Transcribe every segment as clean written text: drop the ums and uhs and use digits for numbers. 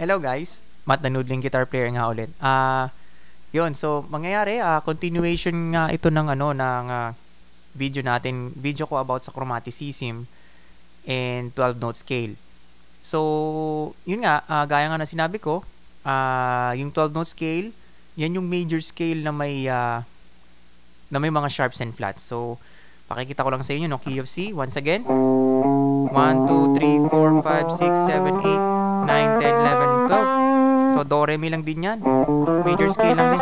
Hello guys, Matt the Noodling Guitar Player nga ulit. Yun, so mangyayari, continuation nga ito ng video natin, video ko about sa chromaticism and 12 note scale. So, yun nga, gaya nga na sinabi ko, yung 12 note scale, yan yung major scale na may mga sharps and flats. So, pakikita ko lang sa inyo, no, key of C, once again, 1, 2, 3, 4, 5, 6, 7, 8, 9, 10, 11, 12. So, do, re, mi lang din yan. Major scale lang din.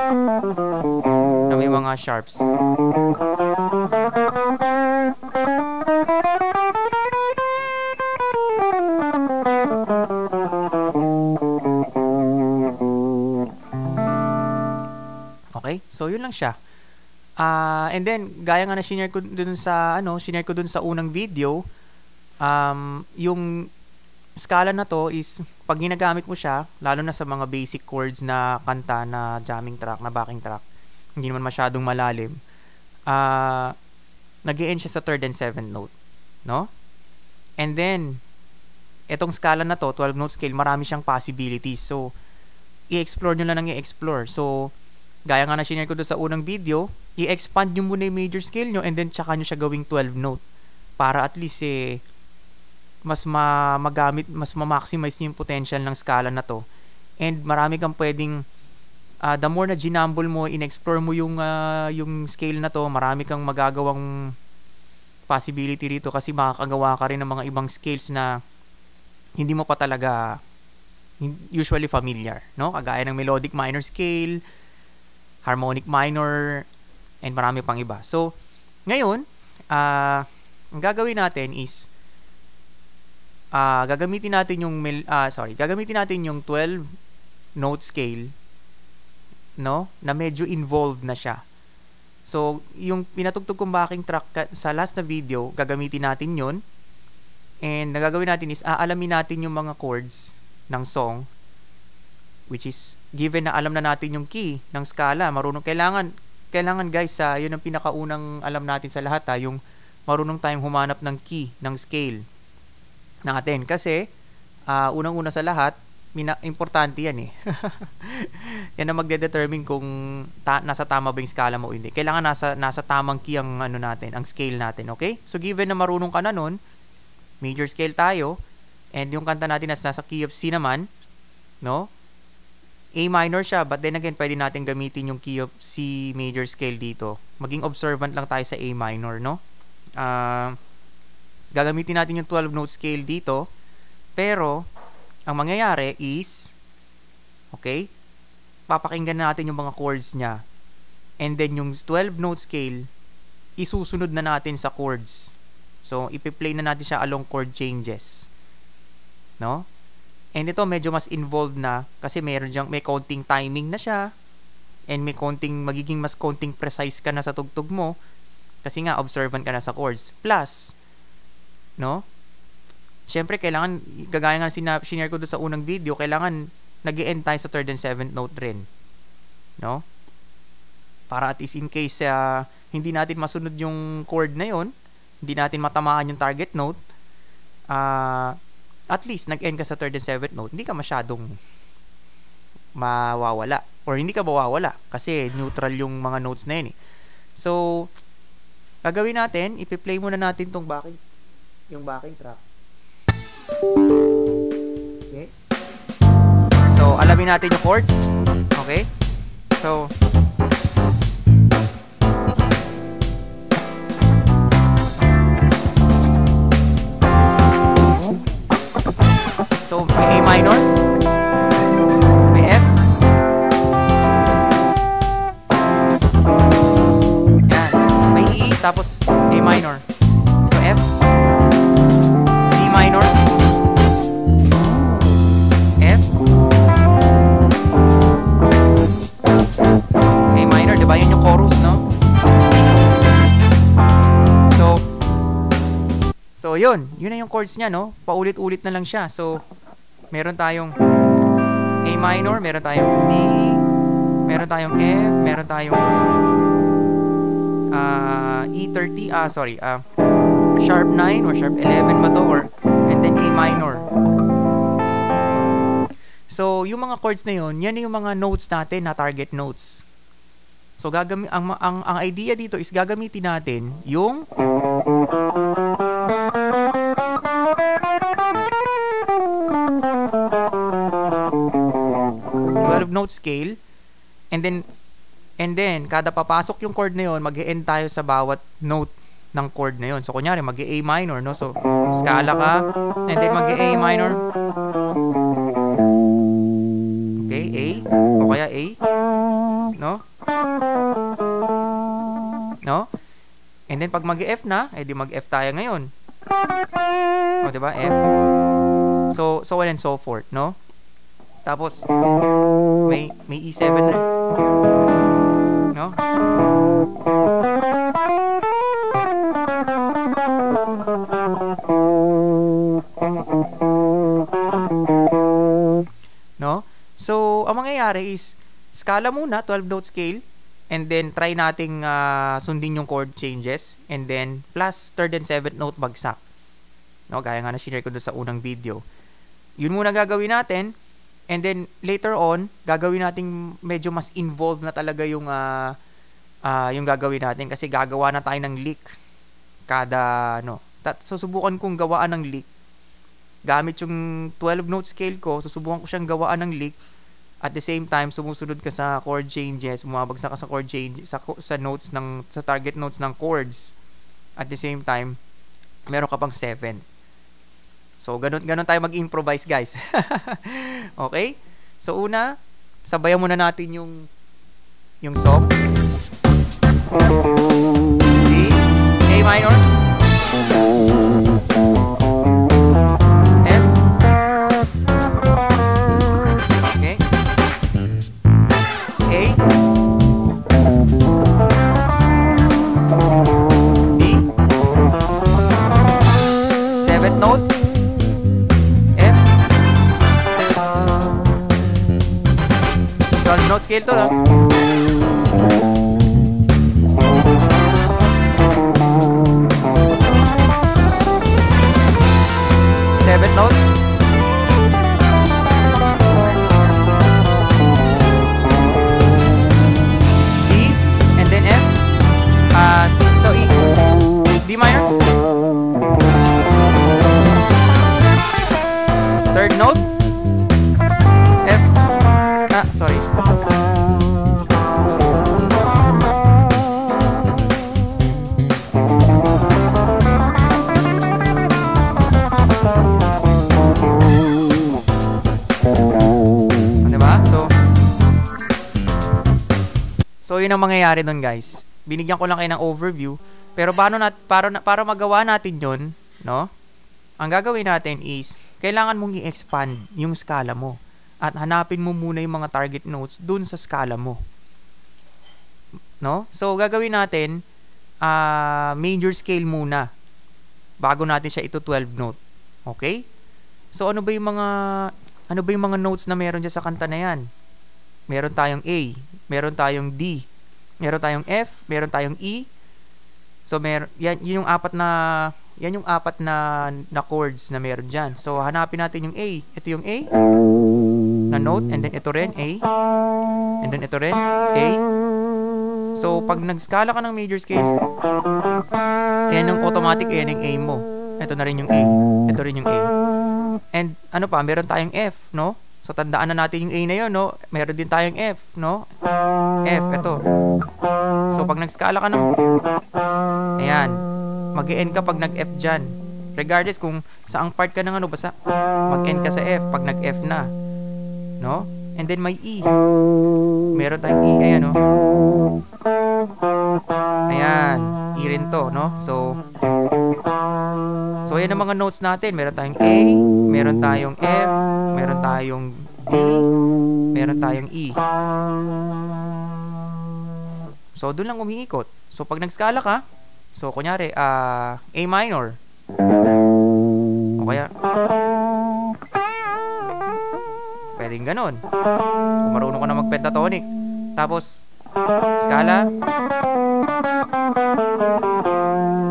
Na may mga sharps. Okay? So, yun lang siya. And then, gaya nga na shinare ko dun sa unang video, yung skala na to is pag ginagamit mo siya, lalo na sa mga basic chords na kanta na jamming track, na backing track, hindi naman masyadong malalim, nag-e-end siya sa 3rd and 7th note, no? And then etong skala na to, 12 note scale, marami siyang possibilities. So i-explore nyo lang ng i-explore. So gaya nga na shinare ko doon sa unang video, i-expand nyo muna yung major scale nyo and then tsaka nyo siya gawing 12 note para at least mas ma-maximize nyo yung potential ng skala na to. And marami kang pwedeng, the more na ginamble mo, in-explore mo yung scale na to, marami kang magagawang possibility rito kasi makakagawa ka rin ng mga ibang scales na hindi mo pa talaga usually familiar, no? Kagaya ng melodic minor scale, harmonic minor, and marami pang iba. So, ngayon, ang gagawin natin is gagamitin natin yung 12 note scale, no, na medyo involved na siya. So yung pinatugtog kong backing track sa last na video, gagamitin natin yun, and nagagawin natin is aalamin natin yung mga chords ng song, which is given na alam na natin yung key ng skala, kailangan guys, yun ang pinakaunang alam natin sa lahat, yung marunong tayong humanap ng key ng scale natin. Kasi, unang-una sa lahat, importante yan yan ang magde-determine kung nasa tama ba yung skala mo o hindi. Kailangan nasa tamang key ang ang scale natin, okay? So, given na marunong ka na nun, major scale tayo, and yung kanta natin nasa key of C naman, no? A minor siya, but then again, pwede natin gamitin yung key of C major scale dito. Maging observant lang tayo sa A minor, no? Gagamitin natin yung 12 note scale dito, pero ang mangyayari is, okay, papakinggan natin yung mga chords niya, and then yung 12 note scale isusunod na natin sa chords. So ipi-play na natin siya along chord changes, no? And ito medyo mas involved na kasi may counting timing na siya, and magiging mas counting precise ka na sa tugtog mo kasi nga observant ka na sa chords. Plus, no? Siyempre, kailangan, gagaya nga sinare ko doon sa unang video, kailangan nag-e-end tayo sa 3rd and 7th note rin. No? Para at least in case hindi natin masunod yung chord na yon, hindi natin matamaan yung target note, at least nag-end ka sa 3rd and 7th note, hindi ka masyadong mawawala. Or hindi ka mawawala kasi neutral yung mga notes na yun. So, gagawin natin, ipi-play muna natin yung backing track. Okay. So, alamin natin yung chords. Okay. So, may A minor, may F, yan, may E, tapos A minor. So, F, D minor, F, A minor, diba? Yun yung chorus, no? So yun na yung chords niya, no? Paulit-ulit na lang siya. So, meron tayong A minor, meron tayong D, meron tayong F, meron tayong E30, sharp 9 or sharp 11 ba to, and then A minor. So, yung mga chords na yun, yan yung mga notes natin na target notes. So, ang idea dito is gagamitin natin yung 12-note scale, and then kada papasok yung chord na yun, mag-e-end tayo sa bawat note ng chord na yun. So, kunyari, mag-A minor, no? So, scala ka, and then mag-A minor. Okay, A, o kaya A, no? No? And then, pag mag-F na, edi mag-F tayo ngayon. O, diba? F. So on and so forth, no? Tapos, may E7 na. No? No? So, ang mangyayari is, scala muna, 12-note scale, and then try nating sundin yung chord changes, and then plus 3rd and 7th note bagsak. No? Gaya nga na share ko doon sa unang video. Yun muna gagawin natin, and then later on, gagawin natin medyo mas involved na talaga yung gagawin natin kasi gagawa na tayo ng lick kada susubukan kong gawaan ng lick gamit yung 12-note scale ko. Susubukan ko siyang gawaan ng lick at the same time sumusunod ka sa chord changes, bumabagsak ka sa chord change sa notes sa target notes ng chords. At the same time meron ka pang 7th. So ganun tayo mag-improvise, guys. Okay? So una, sabayan muna natin yung song. D, A minor, F, okay, A, D, 7th note, F, 12-note scale to, no? Seventh note, D, and then F, C, so E, D minor, 3rd note, F, sorry, So, yun ang mangyayari nun, guys. Binigyan ko lang kayo ng overview. Pero para magawa natin yun, no? Ang gagawin natin is, kailangan mong i-expand yung scala mo. At hanapin mo muna yung mga target notes dun sa scala mo. No? So, gagawin natin, major scale muna. Bago natin siya ito 12 note. Okay? So, ano ba yung mga notes na meron dyan sa kanta na yan? Meron tayong A, meron tayong D, meron tayong F, meron tayong E. So yan yung apat na chords na meron diyan. So hanapin natin yung A. Ito yung A na note, and then ito rin A, and then ito rin A. So pag nag-scala ka ng major scale, yan yung automatic, yan yung A mo. Ito na rin yung A, ito rin yung A. And meron tayong F, no? So, tandaan na natin yung A na yun, no? Meron din tayong F, no? F, ito. So, pag nag-scala ka ng... Ayan. Mag-e-end ka pag nag-F dyan. Regardless kung saang part ka ng basta mag-end ka sa F pag nag-F na. No? And then, may E. Meron tayong E. Ayan, no? Ayan. E rin to, no? So, yan ang mga notes natin. Meron tayong A, meron tayong F, meron tayong D, meron tayong E. So, doon lang umiikot. So, pag nag-scala ka, so, kunyari, A minor. O kaya, pwedeng ganon. Kung marunong ka na mag-pentatonic. Tapos, scala,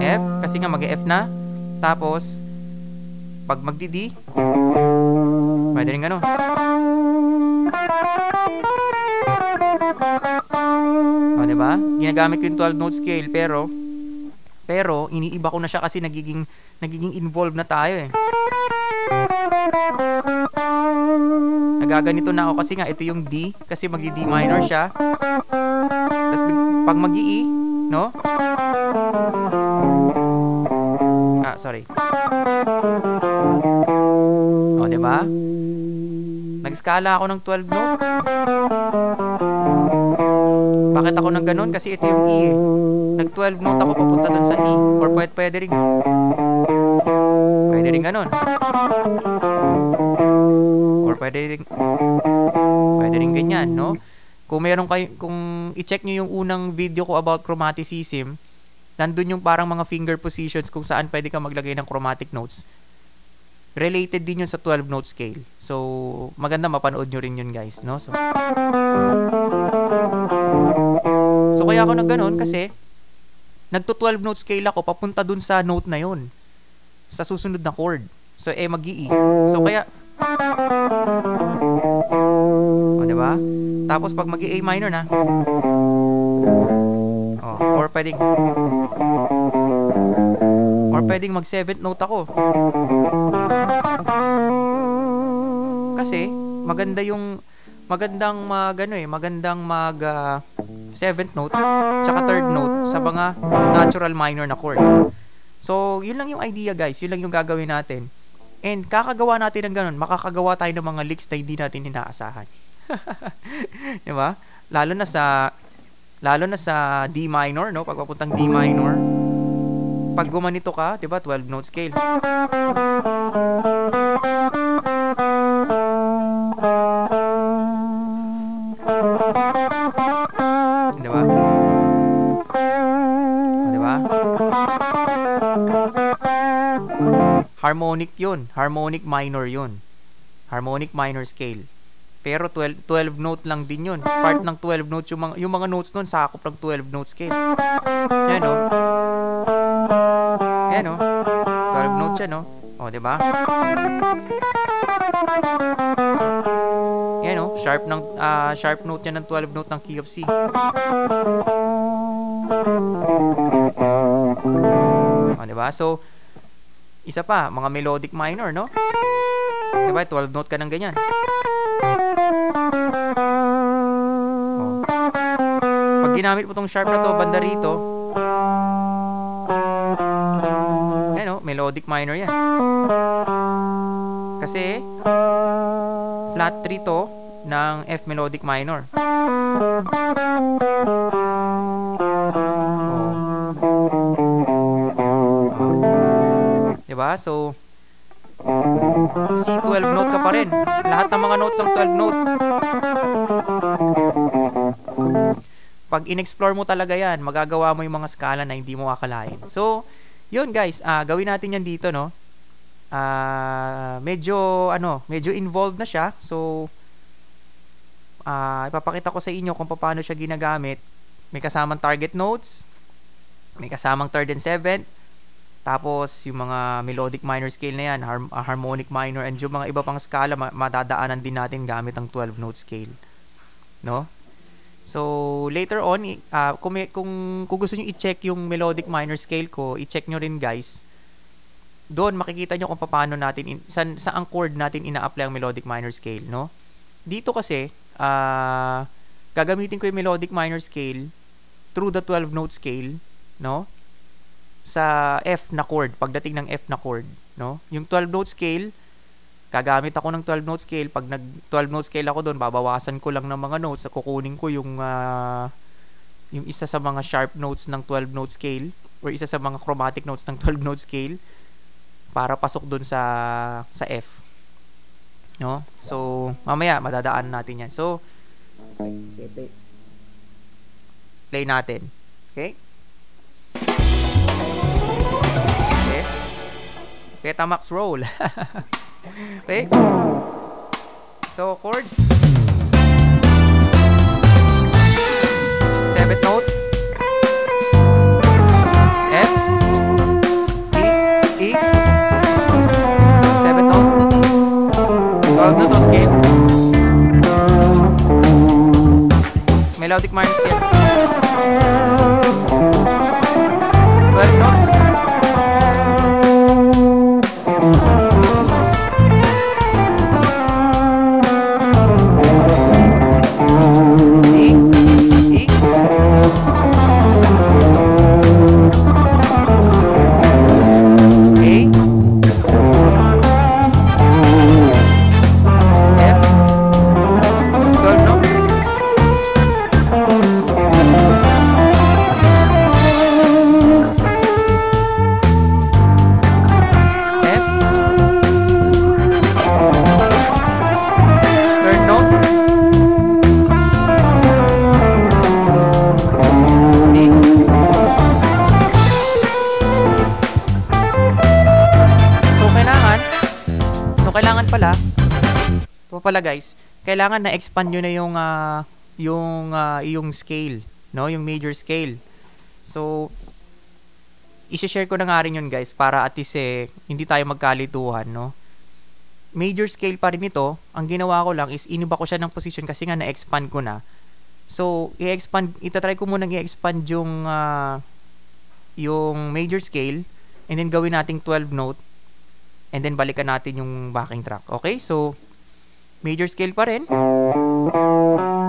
F, kasi nga mag-F na. Tapos, pag magdi-D, pwede rin gano'n. O, diba? Ginagamit ko yung 12 note scale, pero iniiba ko na siya kasi nagiging involved na tayo eh. Nagaganito na ako kasi nga ito yung D kasi magdi-D minor siya. Tapos pag mag-E, no? Sorry. O, diba? Nag-scala ako ng 12 note. Bakit ako nang ganun? Kasi ito yung E eh. Nag-12 note ako papunta dun sa E. Or pwede rin ganun. Or pwede rin ganyan, no? Kung i-check nyo yung unang video ko about chromaticism, nandun yung parang mga finger positions kung saan pwede ka maglagay ng chromatic notes. Related din yun sa 12 note scale. So, maganda mapanood nyo rin yun, guys, no? So kaya ako nagganon kasi nagto 12 note scale ako papunta dun sa note na yun. Sa susunod na chord. So, mag-E. So, kaya o, diba? Tapos, pag mag-A minor na or pwedeng mag 7th note ako. Kasi magandang mag 7th note tsaka 3rd note sa mga natural minor na chord. So, yun lang yung idea, guys. Yun lang yung gagawin natin. And kakagawa natin ng ganun, makakagawa tayo ng mga licks na hindi natin inaasahan. Diba? Lalo na sa D minor, no? Pag papuntang D minor, pag gumanito ka, 'di ba, 12 note scale. Di ba? Di ba? Harmonic 'yun, harmonic minor 'yun. Harmonic minor scale. Pero 12 note lang din 'yun. Part ng 12 note yung mga notes noon sakop ng 12 note scale. Yan oh. Yan oh. 12 note siya, no? Oh, 'di ba? Yan oh, sharp note yan ng 12 note ng key of C. Oh, 'di ba? So isa pa, mga melodic minor, no? 'Di ba? 12 note ka ng ganyan. Oh. Pag ginamit mo tong sharp na to banda rito, ano, melodic minor yan. Kasi flat 3 to ng F melodic minor. Diba? So C 12 note ka pa rin. Lahat ng mga notes ng 12 note. Pag in-explore mo talaga yan, magagawa mo yung mga skala na hindi mo akalain. So, yun guys, gawin natin yan dito, no? Medyo involved na siya. So, ipapakita ko sa inyo kung paano siya ginagamit. May kasamang target notes, may kasamang 3rd and 7th, tapos yung mga melodic minor scale na yan, harmonic minor, and yung mga iba pang skala, madadaanan din natin gamit ang 12 note scale, no? So later on, kung gusto niyo i-check yung melodic minor scale ko, i-check nyo rin guys. Doon makikita nyo kung paano natin saang chord natin ina-apply ang melodic minor scale, no? Dito kasi gagamitin ko yung melodic minor scale through the 12 note scale, no? Sa F na chord, pagdating ng F na chord, no? Yung 12 note scale, gagamit ako ng 12 note scale. Pag nag 12 note scale ako doon, babawasan ko lang ng mga notes, kukunin ko yung isa sa mga sharp notes ng 12 note scale or isa sa mga chromatic notes ng 12 note scale para pasok doon sa F, no? So mamaya madadaan natin yan. So play natin. Okay? Betamax roll. Okay? So, chords. 7th note. F. E. 7th note. 12 note scale. Melodic minor scale. pala guys, kailangan na-expand nyo na yung scale, no? Yung major scale. So, i-share ko na nga rin yun guys para at least hindi tayo magkalituhan, no? Major scale pa rin ito. Ang ginawa ko lang is iniba ko siya ng position kasi nga na-expand ko na. So, itatry ko munang i-expand yung major scale and then gawin nating 12 note and then balikan natin yung backing track. Okay? So, major scale pa rin.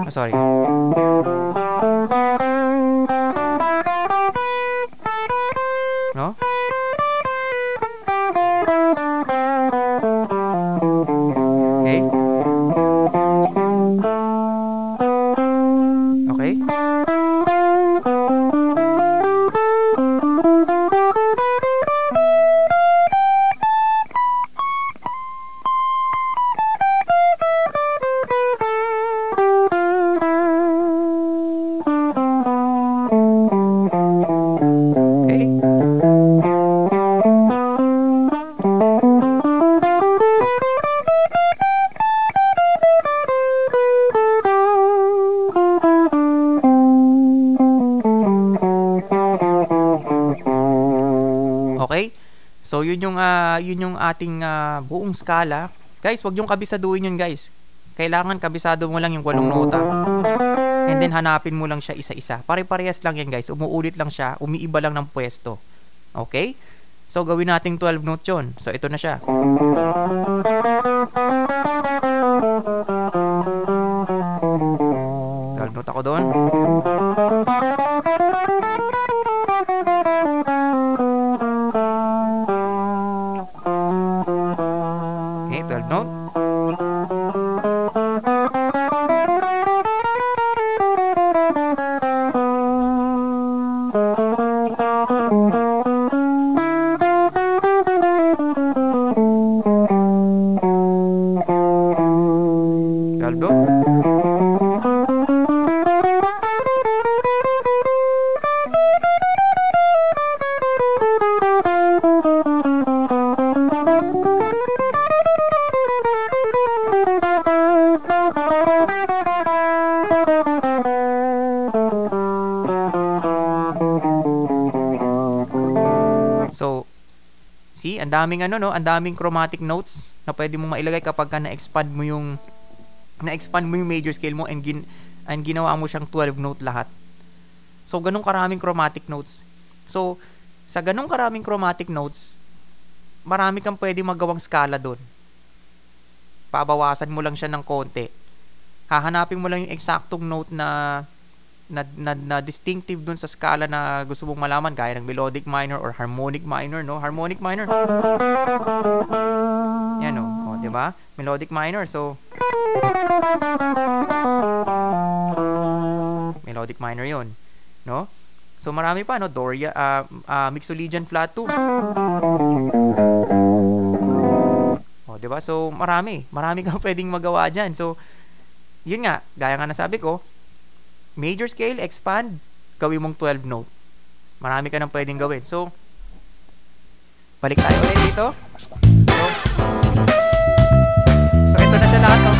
Sorry. No? Okay? Okay? Okay? So, yun yung ating buong skala. Guys, wag yung kabisaduhin yun, guys. Kailangan kabisado mo lang yung 8 nota. And then, hanapin mo lang siya isa-isa. Pare-parehas lang yan, guys. Umuulit lang siya. Umiiba lang ng pwesto. Okay? So, gawin nating 12 note yun. So, ito na siya. 12 note ako doon. Okay, 12 note. So, see, ang daming ang daming chromatic notes na pwede mong mailagay kapag na-expand mo yung major scale mo and ginawa mo siyang 12 note lahat. So, ganun karaming chromatic notes. So, sa ganun karaming chromatic notes, marami kang pwede magawang skala doon. Pabawasan mo lang siya ng konti. Hahanapin mo lang yung eksaktong note na distinctive dun sa skala na gusto mong malaman, gaya ng melodic minor or harmonic minor, no? Harmonic minor. Yan, no? O, diba? Melodic minor. So, melodic minor yun, no? So, marami pa, no? Doria, Mixolydian flat 2. O, diba? So, marami kang pwedeng magawa dyan. So, yun nga, gaya nga nasabi ko, major scale, expand, gawin mong 12 note. Marami ka nang pwedeng gawin. So, balik tayo ulit dito. So ito na siya lahat, no?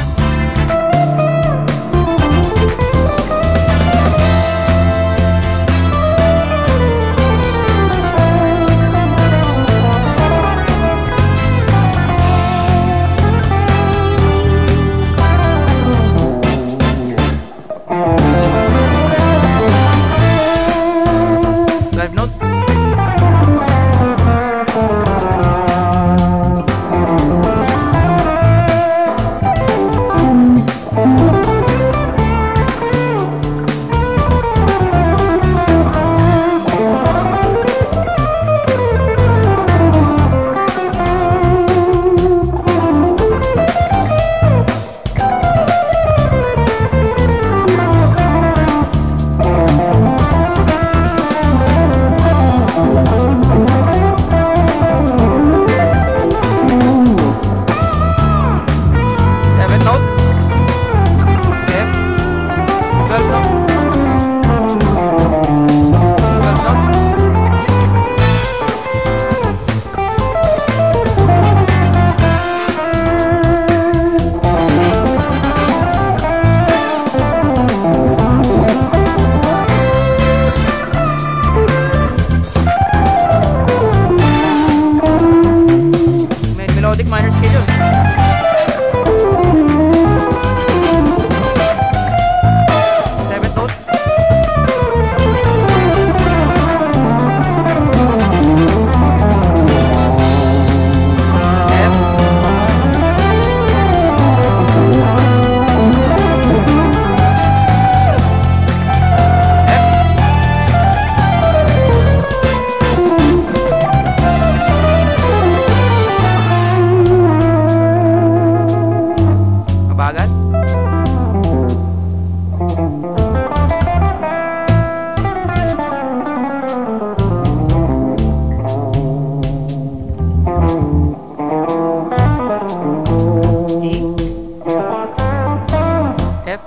F,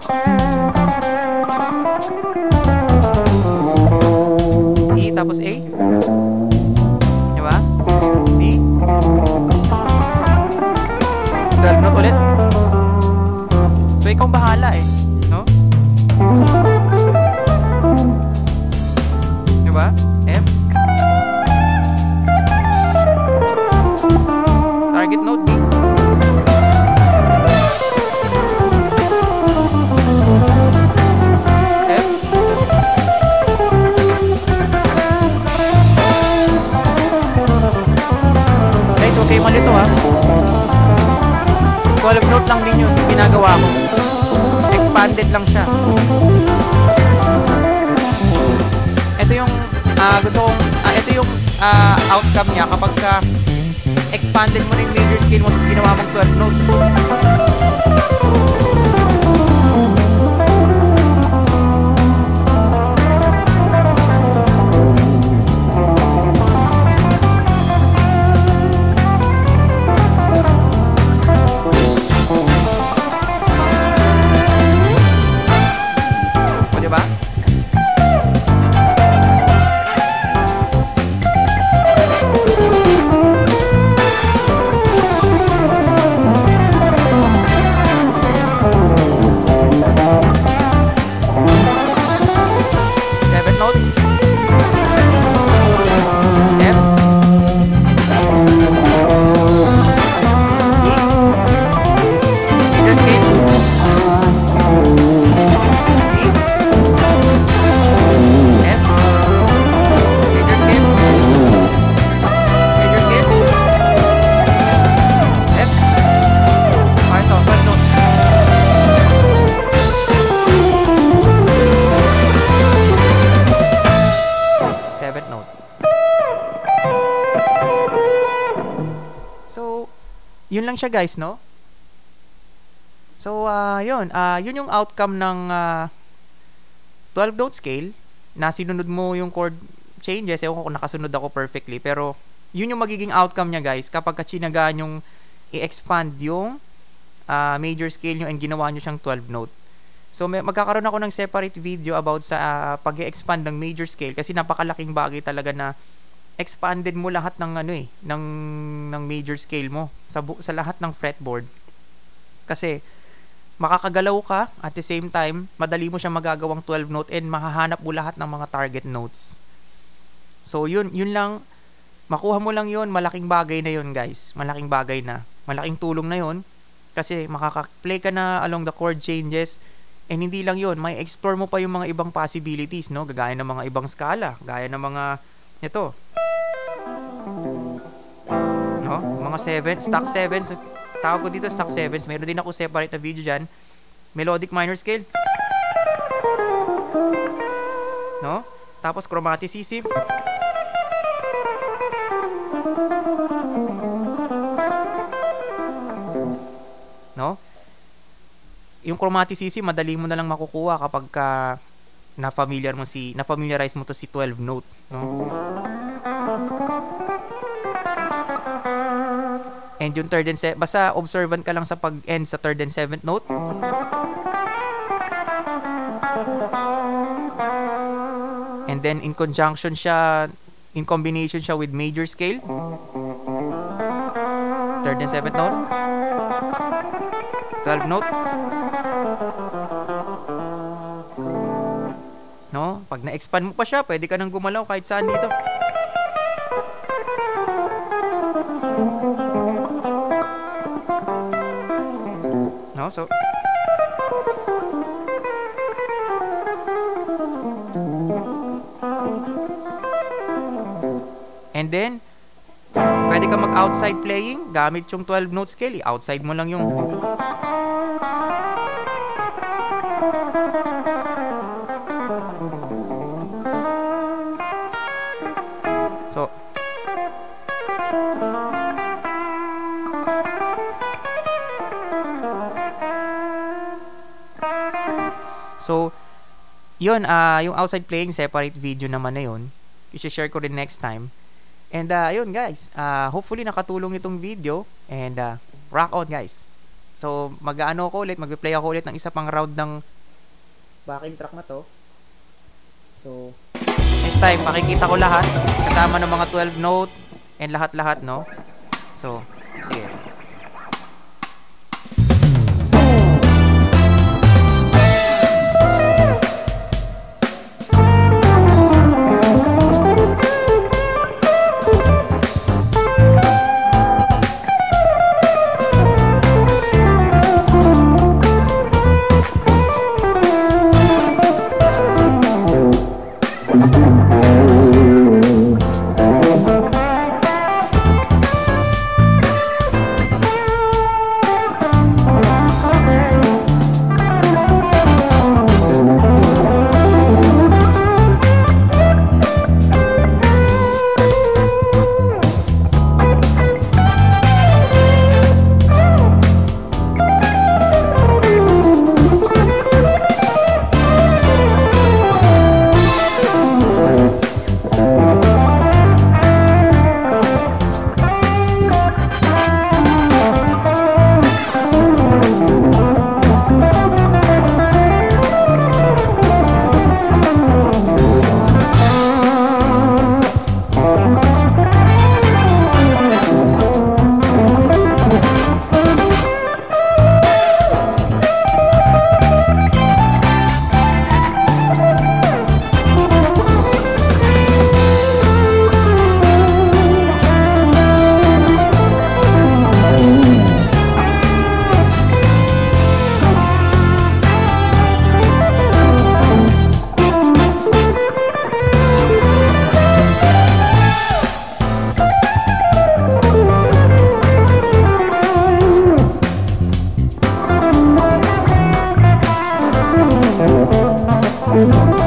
E, tapos A. Diba? D, 12 note ulit. So, ikaw bahala eh. No? Diba? F, target note D, F, guys, okay malito ha. 12 note lang din yun ginagawa ko. Expanded lang siya. Ito yung gusto kong ito yung outcome niya kapag expanded mo na yung major scale mo tapos ginawa mong 12 note. Yun lang siya guys, no? So, yun yung outcome ng 12 note scale na sinunod mo yung chord changes. Ewan ko kung nakasunod ako perfectly, pero yun yung magiging outcome niya guys kapag katsinagaan yung i-expand yung major scale nyo and ginawa nyo siyang 12 note. So, magkakaroon ako ng separate video about sa pag-i-expand ng major scale kasi napakalaking bagay talaga na expanded mo lahat ng ng major scale mo sa lahat ng fretboard. Kasi makakagalaw ka at the same time, madali mo siya magagawang 12 note and mahahanap mo lahat ng mga target notes. So yun lang, makuha mo lang yun, malaking bagay na yun guys. Malaking bagay na. Malaking tulong na yun kasi makaka-play ka na along the chord changes. And hindi lang yun, may explore mo pa yung mga ibang possibilities, no? Gaya ng mga ibang scala, gaya ng mga ito, no? Mga 7, stock 7s, tawag ko dito stock 7s. Meron din ako separate na video dyan. Melodic minor scale, no? Tapos chromaticism, no? Yung chromaticism, madali mo na lang makukuha kapag na-familiarize mo to si 12 note, no? And yung third and basta observant ka lang sa pag-end sa third and seventh note. And then in combination siya with major scale. Third and seventh note. 12 note. No? Pag na-expand mo pa siya, pwede ka nang gumalaw kahit saan dito. No? So, and then, pwede ka mag-outside playing gamit yung 12 note scale. I-outside mo lang yung So, yun, yung outside playing, separate video naman na yun. I-share ko rin next time. And, yun guys, hopefully nakatulong itong video. And, rock on guys. So, magpe-play ako ulit ng isa pang round ng backing track na to. So, this time, makikita ko lahat, kasama ng mga 12 note, and lahat-lahat, no? So, sige. Thank you.